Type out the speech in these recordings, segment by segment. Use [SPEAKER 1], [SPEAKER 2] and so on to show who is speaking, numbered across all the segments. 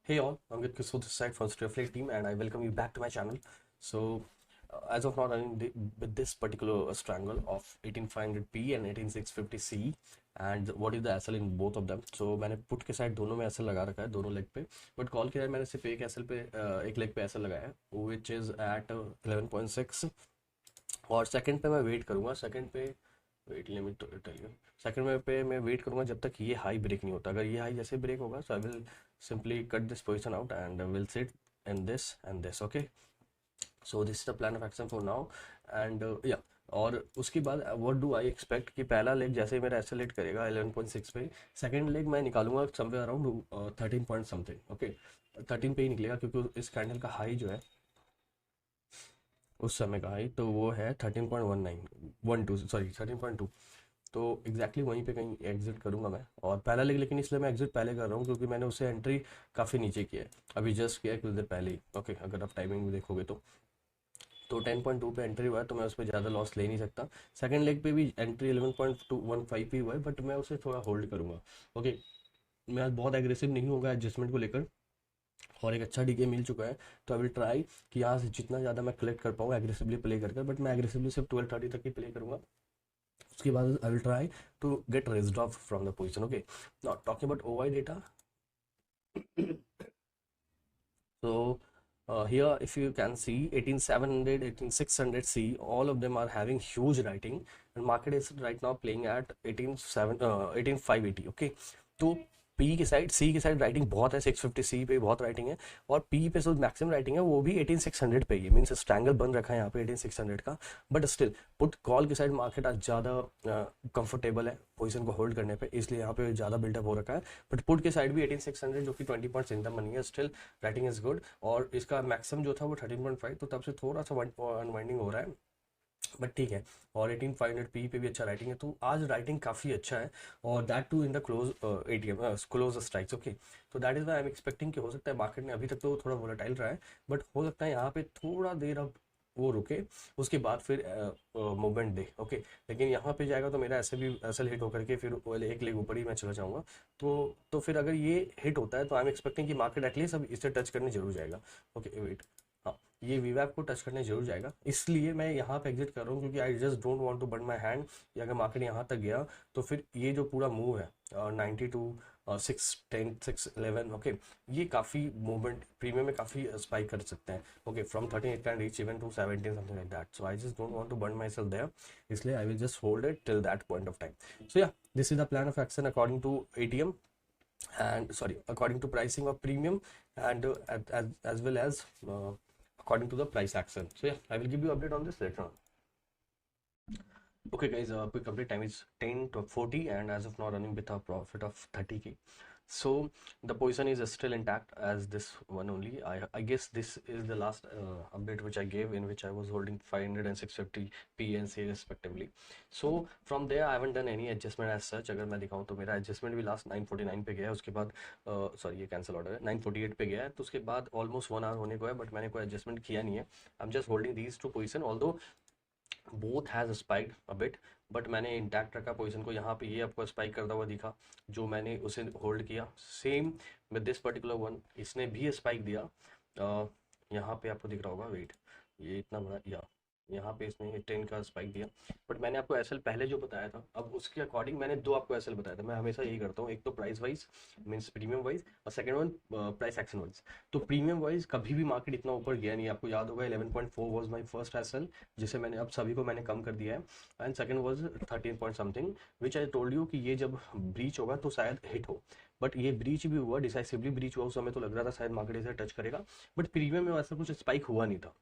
[SPEAKER 1] Hey all, I'm Ankit Kisod this side from Snowflake team and I welcome you back to my channel. So, as of now running with this particular strangle of 18500p and 18650C and what is the SL in both of them. So मैंने put के side दोनों में SL लगा रखा है दोनों leg पे, but call के साइड मैंने सिर्फ एक SL पे एक लेग पे SL लगाया है विच इज़ एट 11.6 और सेकंड पे मैं वेट करूँगा। सेकंड पे wait limit tell you second में पे मैं वेट करूंगा जब तक ये हाई ब्रेक नहीं होता। अगर ये हाई जैसे ब्रेक होगा so I will simply cut this position out and will sit in this and this. Okay, so this is the plan of action for now and या और उसके बाद व्हाट डू आई एक्सपेक्ट कि पहला leg जैसे ही मेरा accelerate करेगा 11.6 पे, सेकंड लेग मैं निकालूंगा somewhere around 13 point something. Okay, 13 पे ही निकलेगा क्योंकि इस कैंडल का हाई जो है उस समय का हाई तो वो है 13.12 सॉरी 13.2। तो एग्जैक्टली वहीं पे कहीं एग्जिट करूंगा मैं और पहला लेग, लेकिन इसलिए मैं एग्जिट पहले कर रहा हूँ क्योंकि मैंने उसे एंट्री काफ़ी नीचे किया है, अभी जस्ट किया है कुछ देर पहले ही। ओके, अगर आप टाइमिंग भी देखोगे तो 10.2 पे एंट्री हुआ है तो मैं उस पर ज़्यादा लॉस ले नहीं सकता। सेकंड लेग पे भी एंट्री 11.215 पे हुआ है बट मैं उसे थोड़ा होल्ड करूँगा। ओके, मैं आज बहुत एग्रेसिव नहीं होगा एडजस्टमेंट को लेकर और एक अच्छा डीके मिल चुका है तो आई विल ट्राई कि यहाँ से जितना ज़्यादा मैं कलेक्ट कर पाऊँ एग्रेसिवली प्ले कर बट मैं एग्रेसिवली सिर्फ 12:30 तक ही प्ले करूँगा। उसके बाद I will try to get raised off from the position. Okay, not talking about OI data. So here if you can see 18700 18600C, all of them are having huge writing and market is right now playing at 18580। okay, तो P की side सी की side writing बहुत है, 650 सी पे बहुत writing है और P पे जो मैक्सिमम राइटिंग है वो भी 18600 पे ही मीन्स स्ट्रैंगल बन रखा है यहाँ पे 18600 का। बट स्टिल पुट कॉल की साइड मार्केट आज ज़्यादा कंफर्टेबल है पोजीशन को होल्ड करने पे, इसलिए यहाँ पे ज़्यादा बिल्डअप हो रखा है। बट पुट के साइड भी 18600 जो कि 20 पॉइंट्स इनकम बनी है, स्टिल राइटिंग इज गुड और इसका मैक्सिमम जो था वो 13.5, तो तब से थोड़ा सा अनवाइंडिंग हो रहा है बट ठीक है। और 18500p पे भी अच्छा राइटिंग है तो आज राइटिंग काफ़ी अच्छा है और that too in the close ATM close strikes. Okay, तो that is why I am expecting कि हो सकता है मार्केट में अभी तक तो थोड़ा वोलेटाइल रहा है बट हो सकता है यहाँ पे थोड़ा देर अब वो रुके उसके बाद फिर मूवमेंट दे। ओके, लेकिन यहाँ पे जाएगा तो मेरा ऐसे भी ऐसे हिट होकर के फिर एक लेग ऊपर ही मैं चला जाऊँगा। तो फिर अगर ये हिट होता है तो आई एम एक्सपेक्टिंग कि मार्केट एटलीस्ट अब इसे टच करने जरूर जाएगा। ओके वेट, हाँ, ये वीवैप को टच करने जरूर जाएगा, इसलिए मैं यहाँ पे एग्जिट कर रहा हूँ क्योंकि I just don't want to burn my hand कि अगर मार्केट यहाँ तक गया तो फिर ये जो पूरा मूव है 92 610 611। ओके, ये काफ़ी मूवमेंट प्रीमियम में काफ़ी स्पाइक कर सकते हैं। Okay, from 13 it can reach even to 17 something like that, so I just don't want to burn myself there, इसलिए I will just hold it till that point of time. So या this is the plan of action according to ATM and sorry according to pricing of premium and as well as according to the price action. So yeah, I will give you update on this later on. Okay guys, quick update, time is 10 to 40 and as of now running with a profit of 30k. So the position is still intact as this one only. I guess this is the last update which I gave, in which I was holding 500 and 650p and C respectively. So from there I haven't done any adjustment as such. अगर मैं दिखाऊँ तो मेरा adjustment भी last 949 पे गया है, उसके बाद सॉरी ये कैंसिल ऑर्डर है 948 पे गया है, तो उसके बाद ऑलमोस्ट 1 आवर होने को है बट मैंने कोई एडजस्टमेंट किया नहीं है। I am just holding these two position although both has spiked a bit but मैंने इंटैक्ट रखा पोजीशन को। यहाँ पे ये आपको स्पाइक करता हुआ दिखा जो मैंने उसे होल्ड किया, same with this particular one इसने भी स्पाइक दिया। यहाँ पे आपको दिख रहा होगा, वेट, ये इतना बड़ा या यहाँ पे इसने 10 का स्पाइक दिया बट मैंने आपको एसएल पहले जो बताया था अब उसके अकॉर्डिंग मैंने दो आपको एसएल बताया था। मैं हमेशा यही करता हूँ, एक तो price wise means premium wise और second one price action wise. तो प्रीमियम वाइज कभी भी मार्केट इतना ऊपर गया नहीं, आपको याद होगा 11.4 वाज माय फर्स्ट एसएल जिसे मैंने अब सभी को मैंने कम कर दिया है and second was 13 point something which I told you कि ये जब ब्रीच होगा तो शायद हिट हो, बट ये ब्रीच भी हुआ, डिसाइसिवली ब्रीच हुआ। उस समय तो लग रहा था शायद मार्केट इसे टच करेगा बट प्रीमियम में वैसा कुछ स्पाइक हुआ नहीं था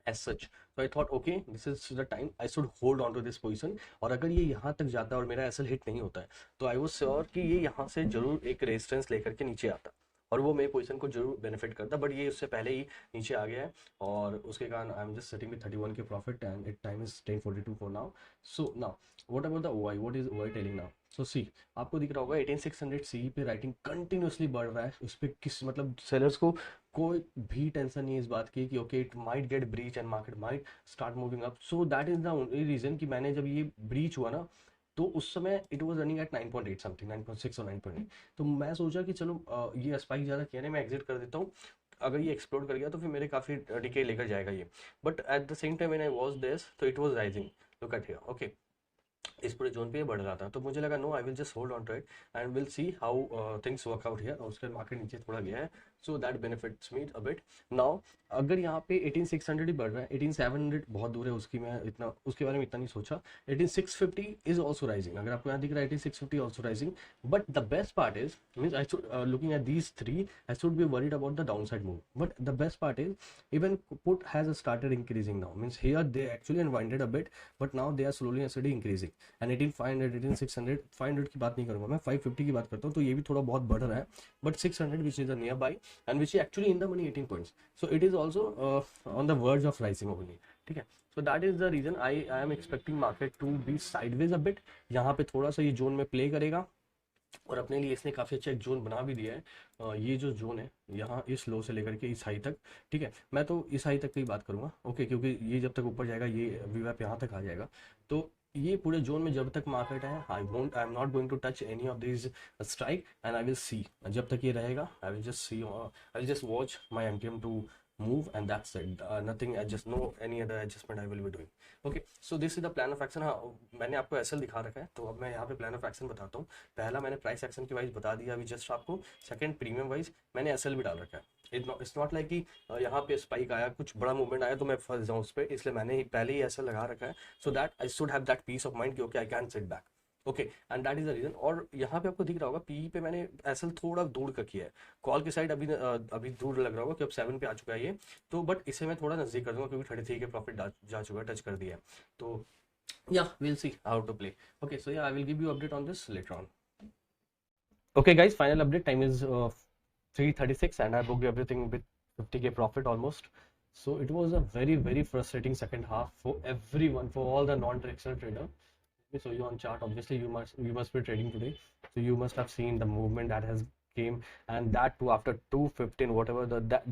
[SPEAKER 1] as such, so I thought okay this is the time I should hold on to this position और अगर ये यहाँ तक जाता है और मेरा एसएल हिट नहीं होता है तो आई वाज श्योर कि ये यहाँ से जरूर एक रेजिस्टेंस लेकर के नीचे आता और वो मेरे पोजीशन को जरूर बेनिफिट करता, बट ये उससे पहले ही नीचे आ गया है और उसके कारण I am just sitting with 31 K profit and it time is 10:42 for now. So now what about the OI, what is OI telling now? So see, आपको दिख रहा होगा 18600 सी पे राइटिंग कंटिन्यूसली बढ़ रहा है, उस पर किस मतलब सेलर्स को कोई भी टेंशन नहीं है इस बात की कि okay it might get breach and market might start moving up. So that is the only reason कि मैंने जब ये ब्रीच हुआ ना तो उस समय it was running at 9.8 something, 9.6 और 9.8। तो मैं सोचा कि चलो ये स्पाइक ज़्यादा किया नहीं, मैं एग्जिट कर देता हूँ। अगर ये एक्सप्लोर कर गया तो फिर मेरे काफ़ी डिके लेकर जाएगा ये। But at the same time when I was this, तो it was rising, look at here, okay. इस पूरे जोन पे ये बढ़ रहा था, तो मुझे लगा no, I will just hold on to it and will see how things work out here. और उसके मार्केट नीचे थोड़ा गया है, so that benefits me a bit. Now अगर यहाँ पे 18600 ही बढ़ रहा है, 18700 बहुत दूर है, उसकी मैं इतना उसके बारे में इतना नहीं सोचा। 18650 इज ऑल्सो राइजिंग, अगर आपको यहाँ दिख रहा है 18650 also rising. But the best part is, means I should looking at these three, I should be worried about the down side move. But the best part is even put has started increasing now, means here they actually unwinded a bit, but now they are slowly and steady increasing। And 18500, 18600, 500 की बात नहीं करूंगा मैं, 550 की बात करता हूँ, तो ये भी थोड़ा बहुत बढ़ रहा है। But 600 which is a near buy and which is actually in the money 18 points, so it is also on the verge of rising only, ठीक है। So that is the reason I am expecting market to be sideways a bit. यहाँ पे थोड़ा सा ये zone में play करेगा, और अपने लिए इसने काफ़ी अच्छा एक जोन बना भी दिया है। ये जो जोन है यहाँ इस लो से लेकर के इस हाई तक, ठीक है, मैं तो इस हाई तक की बात करूँगा, ओके, क्योंकि ये जब तक ऊपर जाएगा ये वीवैप यहाँ तक आ जाएगा। तो ये पूरे जोन में जब तक मार्केट है, I am not going to touch any of this strike and I will see, जब तक ये रहेगा I will just see, I will just watch my MTM to move and that's it, nothing adjust, no any other adjustment I will be doing। okay, so this is the plan of action। हाँ, मैंने आपको SL दिखा रखा है, तो अब मैं यहाँ पे प्लान ऑफ एक्शन बताता हूँ। पहला मैंने प्राइस एक्शन की वाइज बता दिया अभी जस्ट आपको। सेकंड प्रीमियम वाइज मैंने एसएल भी डाल रखा है। इट्स नॉट लाइक कि यहाँ पे स्पाइक आया, कुछ बड़ा मूवमेंट आया तो मैं फंस जाऊँ उस पर, इसलिए मैंने पहले ही एसएल लगा रखा है, so that I should have that peace of mind कि okay I can sit back, okay, and that is the reason. और यहाँ पे आपको दिख रहा होगा पीई पे मैंने एसएल थोड़ा दूर का किया है, कॉल की साइड अभी दूर लग रहा होगा कि अब 7 पे आ चुका है ये, तो बट इसे मैं थोड़ा नजदीक कर दूंगा क्योंकि 33 के प्रॉफिट जा चुका है, टच कर दिया है। तो yeah, we'll see how to play। okay, so yeah, I will give you update on this later on। okay guys, final update time is 3:36 and I booked everything with 50k profit almost। so it was a very frustrating second half for everyone, for all the non-directional trader। let me show you on chart, obviously you must be trading today, so you must have seen the movement that has came, and that too after 215, whatever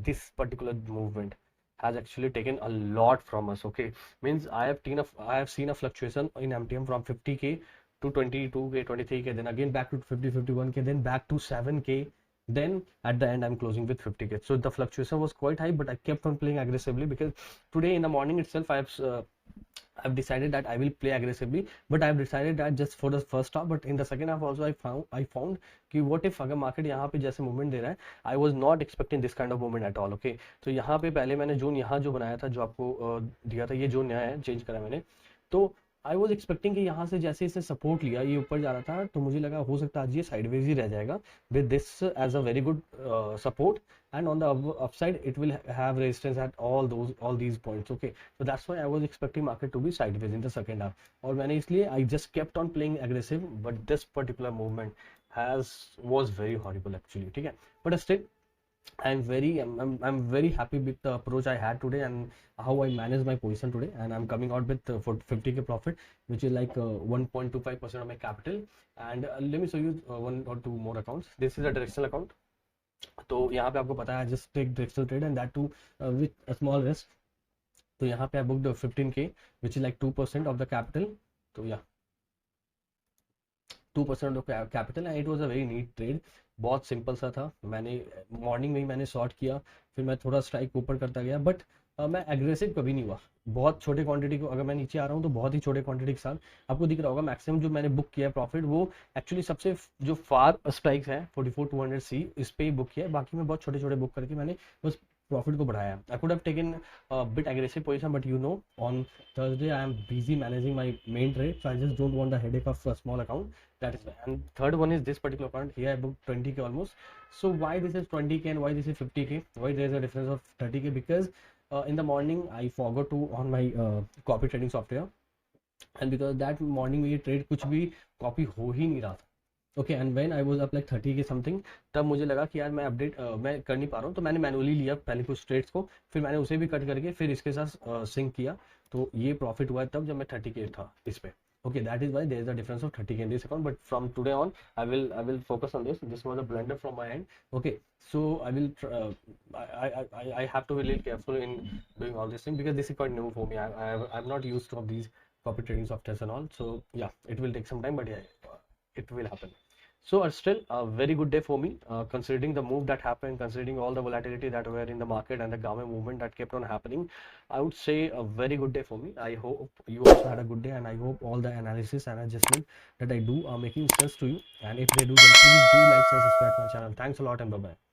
[SPEAKER 1] this particular movement has actually taken a lot from us, okay, means I have seen a fluctuation in MTM from 50k to 22k, 23k, then again back to 50, 51k, then back to 7k, then at the end I'm closing with 50k। so the fluctuation was quite high, but I kept on playing aggressively because today in the morning itself I've decided that I will play aggressively, but I've decided that just for the first half, but in the second half also I found कि what if अगर market यहाँ पे जैसे movement दे रहा है, I was not expecting this kind of movement at all, okay. तो यहाँ पे पहले मैंने जोन यहाँ जो बनाया था, जो आपको दिया था, ये जोन नया है, चेंज करा मैंने, तो आई वॉज एक्सपेक्टिंग कि यहाँ से जैसे इसने सपोर्ट लिया, ये ऊपर जा रहा था, तो मुझे लगा हो सकता है आज ये साइडवेज ही रह जाएगा with this as a very good support, and on the upside it will have resistance at all these points, okay। so that's why I was expecting market to be sideways in the second half, और मैंने इसलिए I just kept on playing aggressive, but this particular movement was very horrible actually, ठीक है। but still I'm very happy with the approach I had today and how I managed my position today, and I'm coming out with for 50k profit, which is like 1.25% of my capital। and let me show you one or two more accounts। this is a directional account, तो यहाँ पे आपको पता है just take directional trade and that too with small risk. तो यहाँ पे I booked 15k which is like 2% of the capital, तो या 2% of capital, and it was a very neat trade, बहुत सिंपल सा था। मैंने मॉर्निंग में ही मैंने शॉर्ट किया, फिर मैं थोड़ा स्ट्राइक ऊपर करता गया, बट मैं एग्रेसिव कभी नहीं हुआ। बहुत छोटे क्वांटिटी को अगर मैं नीचे आ रहा हूँ तो बहुत ही छोटे क्वांटिटी के साथ, आपको दिख रहा होगा मैक्सिमम जो मैंने बुक किया है प्रॉफिट, वो एक्चुअली सबसे जो फार स्ट्राइक्स है 44,200 सी, इस पे ही बुक किया है, बाकी मैं बहुत छोटे छोटे बुक करके मैंने बस प्रॉफिट को बढ़ाया। I could have taken bit aggressive position, but you know on Thursday I am busy managing my main trade, so I just don't want the headache of small account, that is why। and third one is this particular account, here I booked 20k almost। so why this is 20k and why this is 50k, why there is a difference of 30k, because in the morning I forgot to on my copy trading software, and because that morning में ये trade कुछ भी copy हो ही नहीं रहा था, okay. And when I was up like 30 के something, तब मुझे लगा कि यार मैं अपडेट मैं कर नहीं पा रहा हूँ, तो मैंने मैनुअली लिया पहले कुछ ट्रेड्स को, फिर मैंने उसे भी कट करके फिर इसके साथ सिंक किया, तो ये प्रॉफिट हुआ तब जब मैं 30k था इस पे, okay। that is why there is a difference of 30k in this account, but from today on I will focus on this was a blunder from my end, okay। so I will I have to be a little careful in doing all this thing because this is quite new for me। I'm not used to of these copy trading softwares and all. So yeah, it will take some time, but yeah, it will happen. So still a very good day for me, considering the move that happened, considering all the volatility that were in the market and the government movement that kept on happening. I would say a very good day for me. I hope you also had a good day, and I hope all the analysis and adjustment that I do are making sense to you. And if they do, then please do like and subscribe to my channel. Thanks a lot, and bye bye.